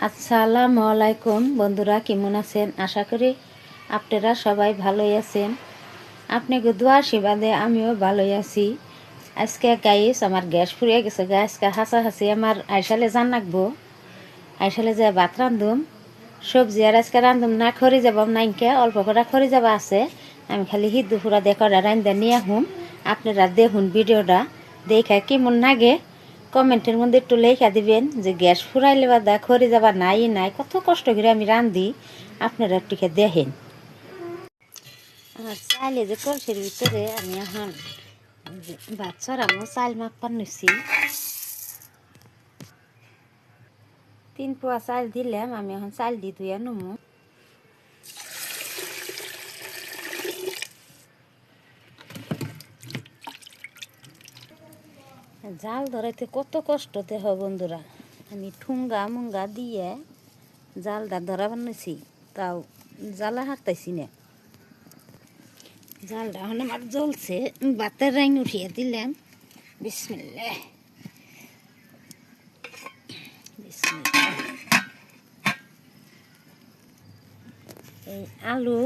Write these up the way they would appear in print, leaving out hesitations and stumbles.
আসসালামু আলাইকুম বন্ধুরা, কেমন আছেন? আশা করি আপনারা সবাই ভালোই আছেন। আপনাকে দোয়া আশীর্বাদে আমিও ভালোই আছি। আজকে গাইস আমার গ্যাস ফুরিয়ে গেছে। আজকে হাসাহাসি আমার আইসালে জান রাখবো, আইসালে যে ভাত রান্ধুম, সবজি আর আজকে রান্ধুম না, খড়ি যাবাম নাইকে অল্প করে খড়ি যাবা আছে। আমি খালি হিদ্দু ফুরা দেখরা রান্ধা নিয়ে হুম। আপনারা দেখুন ভিডিওটা, দেখা কেমন লাগে কমেন্টের মধ্যে একটু লেখা দিবেন যে গ্যাস ফুরাইলে বা দা খড়ি যাবা নাই নাই, কত কষ্ট করে আমি রান্ধি, আপনারা একটু দেখেন। আমার চাইলে যে কলসির ভিতরে আমি এখন ভাত চড়ামো চাল মাপার নিছি। 3 পোয়া চাল দিলাম, আমি এখন চাল দি ধুইয়া নুমু। জাল ধরাইতে কত কষ্ট দেহ বন্ধুরা, আমি ঠুঙ্গা মুঙ্গা দিয়ে জালটা ধরাবার নিছি, তাও জ্বালা হারতাইছি না। জালটা এখন আমার জ্বলছে, ভাতের রাইন উঠিয়ে দিলাম। বিসমিল্লাহ বিসমিল্লাহ। এই আলু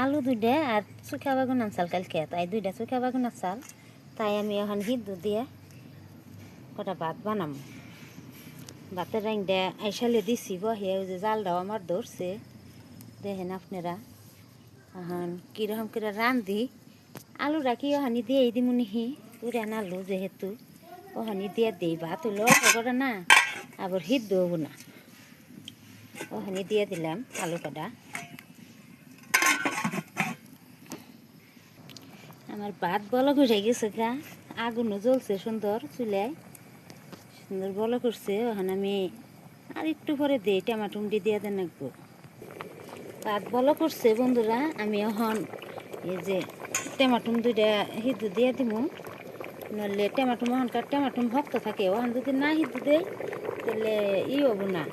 আলু দুইটা আর চুখা বাগুন আনসাল কালকে, তাই দুইটা চুখা বাগুন আনসাল, তাই আমি এখন হিদ্দু দিয়ে কটা ভাত বানাম। ভাতের রাইনটা আইসালে দিছি বহে, ওই যে জালটাও আমার ধরছে, দেখেন আপনারা। এখন কীরকম করে রান্ধি, আলুটা কি ওখানি দিয়ে দিমু নিহি, পুরান আলু যেহেতু ওখানি দিয়ে দিই, ভাত হইলে অল্প করে না, আবার হিদ্দ হবো না। ওখানি দিয়ে দিলাম আলু কটা। আমার ভাত বলক উঠে গেছে গা, আগুনও জ্বলছে সুন্দর, চুলায় সুন্দর বলক উঠছে। ওখানে আমি আর একটু পরে দিই টমাটুমটি দিয়ে দেন রাখবো। ভাত বলক উঠছে বন্ধুরা, আমি এখন এই যে টমাটুম দুইটা হিদ্দু দিয়ে দিব, নইলে টমাটুম ওখানকার টমাটুম ভক্ত থাকে, ওখান যদি না হিদ্দু দেয় তাহলে হবো না,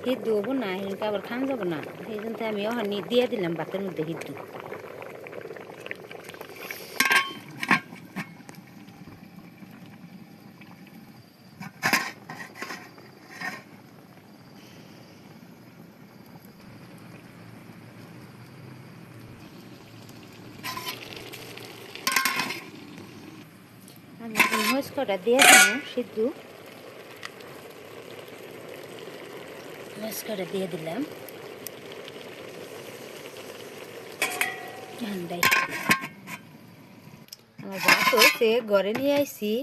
হিদ্দু হবো না, সেদিনকে আবার খান যাবো না। সেই জন্য আমি ওখানে দিয়ে দিলাম ভাতের মধ্যে হিদ্দু। আমি এখন মরিচ কটা দিয়ে দিব সিদ্ধ, মরিচ কটা দিয়ে দিলাম। আমার ভাত হয়েছে, ঘরে নিয়ে আইসি।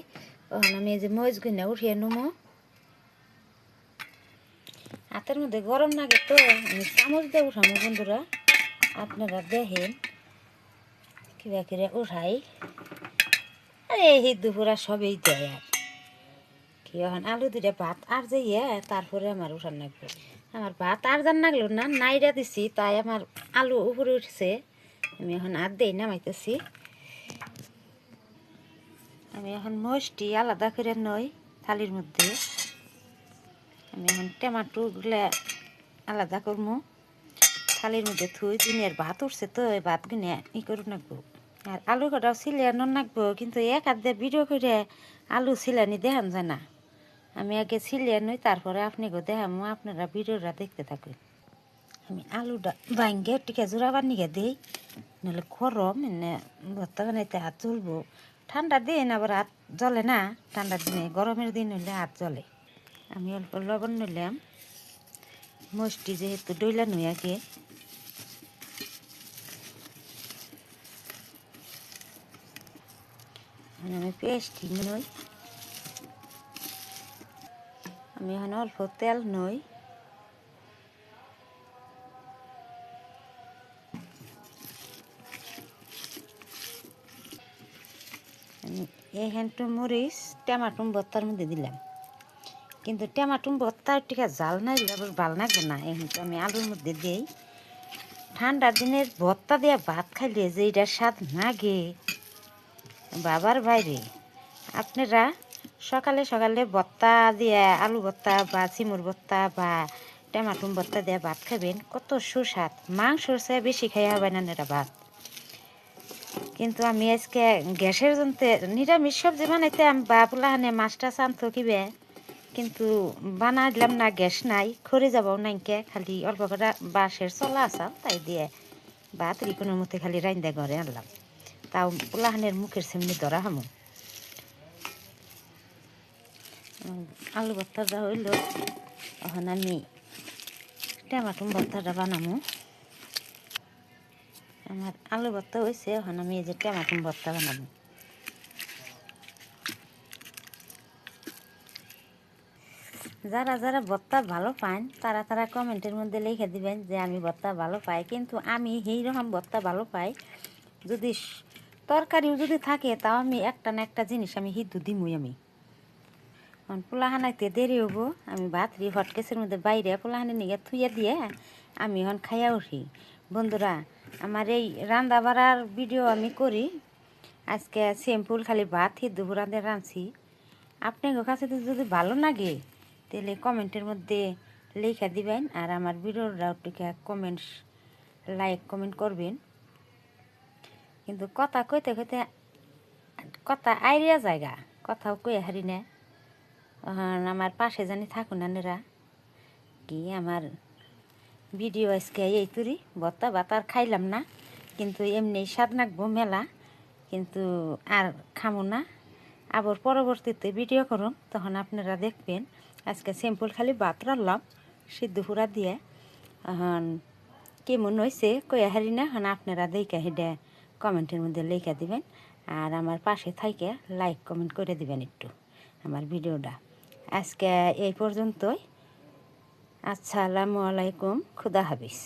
ওখানে আমি এই যে মরিচ গুনা উঠিয়ে নেবো। হাতের মধ্যে গরম লাগে তো আমি চামচ দিয়ে উঠাবো বন্ধুরা, আপনারা দেখেন কিবা করে উঠাই। এই হিদ্দু পুরা সবই দেয় আর কি। এখন আলু দুটা ভাত আর যাইয়ে তারপরে আমার উঠান লাগবে। আমার ভাত আর জান লাগলো না, নাইরা দিছি, তাই আমার আলু উপরে উঠছে। আমি এখন আর দেই নামাইতেছি। আমি এখন মরিচটি আলাদা করে নই থালির মধ্যে। আমি এখন টমাটোগুলা আলাদা করবো, থালির মধ্যে থুই। দিনের ভাত উঠছে তো এই ভাত গুনে করু নাকবো, আর আলু কটাও ছিলানো নাকবো, কিন্তু এক হাত দিয়ে ভিডিও করে আলু ছিলানি দেখান যায় না। আমি আগে ছিলিয়ে নই, তারপরে আপনি দেখামো, আপনারা ভিডিওটা দেখতে থাকুন। আমি আলুটা ভাঙ্গে টিকা জোড়া বানিয়ে দিই, নাহলে গরম এনে ভর্তা বানাইতে হাত জ্বলবো। ঠান্ডার দিন আবার হাত জ্বলে না, ঠান্ডার দিনে, গরমের দিন হইলে হাত জ্বলে। আমি অল্প লবণ নিলাম, মরিচটি যেহেতু ডইলা নই আগে। আমি পেস্টটি নই, আমি এখন অল্প তেল নই। এইখানটু মরিচ টমাটুম ভর্তার মধ্যে দিলাম, কিন্তু টমাটুম ভর্তা টিকা জাল নাই আবার ভাল লাগবে না। এইখানটু আমি আলুর মধ্যে দিই। ঠান্ডার দিনের ভর্তা দিয়ে ভাত খাইলে যে এটার স্বাদ নাগে বাবার বাইরে। আপনারা সকালে সকালে ভর্তা দিয়ে আলু ভর্তা বা চিমুর ভর্তা বা টমাটুম ভর্তা দিয়ে ভাত খাবেন, কত সুস্বাদ। মাংসর চেয়ে বেশি খাই হবে না এটা ভাত। কিন্তু আমি আজকে গ্যাসের জন্য নিরামিষ সবজি বানাইতে আমি বা পোলাহানে মাছটা আনতো কিবে, কিন্তু বানাইলাম না, গ্যাস নাই, খড়ে যাবো নাইকে, খালি অল্প করে বাঁশের চলা আসাম তাই দিয়ে ভাত কোনো মতে খালি রাইন্দা ঘরে আনলাম। তাও পোলাহানের মুখের সামনে ধরা হামু। আলু ভর্তাটা হইল, এখন আমি টমাটো ভর্তাটা বানামো। আমার আলু ভর্তা হয়েছে, এখন আমি এই যে টমাটো ভর্তা বানাবো। যারা যারা ভর্তা ভালো পান তারা তারা কমেন্টের মধ্যে লিখে দিবেন যে আমি ভর্তা ভালো পাই। কিন্তু আমি এই রকম ভর্তা ভালো পাই, যদি তরকারিও যদি থাকে তাও আমি একটা না একটা জিনিস আমি হিদ্দু দিমুই। আমি পোলাহানাইতে দেরি হবো, আমি ভাত হটকেসের মধ্যে বাইরে পোলাহানি নিয়ে থুইয়া দিয়ে আমি এখন খাইয়া উঠি। বন্ধুরা, আমার এই রান্না বাড়ার ভিডিও আমি করি, আজকে সিম্পল খালি ভাত হিদ্দু রাঁধে রাঁধছি। আপনার কাছে যদি ভালো লাগে তাহলে কমেন্টের মধ্যে লেখা দিবেন, আর আমার ভিডিওটা একটু কমেন্টস লাইক কমেন্ট করবেন। কিন্তু কথা কইতে কইতে কথা আইরিয়া জায়গা, কথাও কই হারি না। আমার পাশে জানি থাকুন আনেরা কি আমার ভিডিও আজকে এই তুরি ভর্তা ভাত আর খাইলাম না, কিন্তু এমনি স্বাদ নাকবো মেলা, কিন্তু আর খামো না। আবার পরবর্তীতে ভিডিও করুন, তখন আপনারা দেখবেন। আজকে সিম্পল খালি ভাত রান্নলাম সিদ্ধ ফুরা দিয়ে। এখন কেমন হয়েছে কয়ে হারি না, এখন আপনারা দেখে হেডে কমেন্টের মধ্যে লেখা দিবেন, আর আমার পাশে থাইকে লাইক কমেন্ট করে দিবেন একটু আমার ভিডিওটা। আজকে এই পর্যন্তই। আসসালামু আলাইকুম, খুদা হাফিজ।